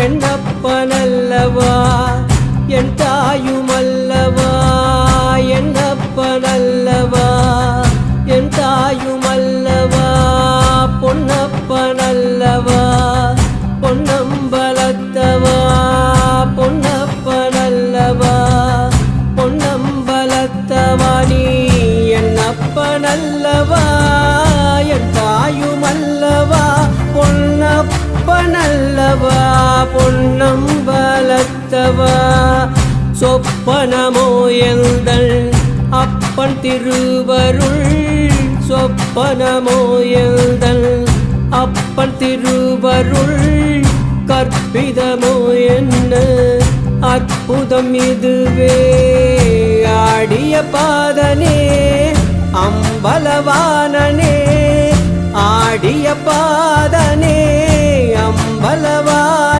என்னப்பனல்லவா என் தாயுமல்லவா என்னப்பனல்லவா என் தாயுமல்லவா பொன்னப்பனல்லவா பொன்னம்பலத்தவா பொன்னப்பனல்லவா பொன்னம்பலத்தவா நீ என்னப்பனல்லவா என் தாயுமல்லவா பொன்னப்பனல்லவா பொன்னம்பலத்தவா சொப்பனமோ எந்தன் அப்பன் திருவருள் சொப்பனமோ எந்தன் அப்பன் திருவருள் கற்பிதமோ என்ன அற்புதம் இதுவே ஆடிய பாதனே அம்பலவானனே ஆடிய பாதனே அம்பலவா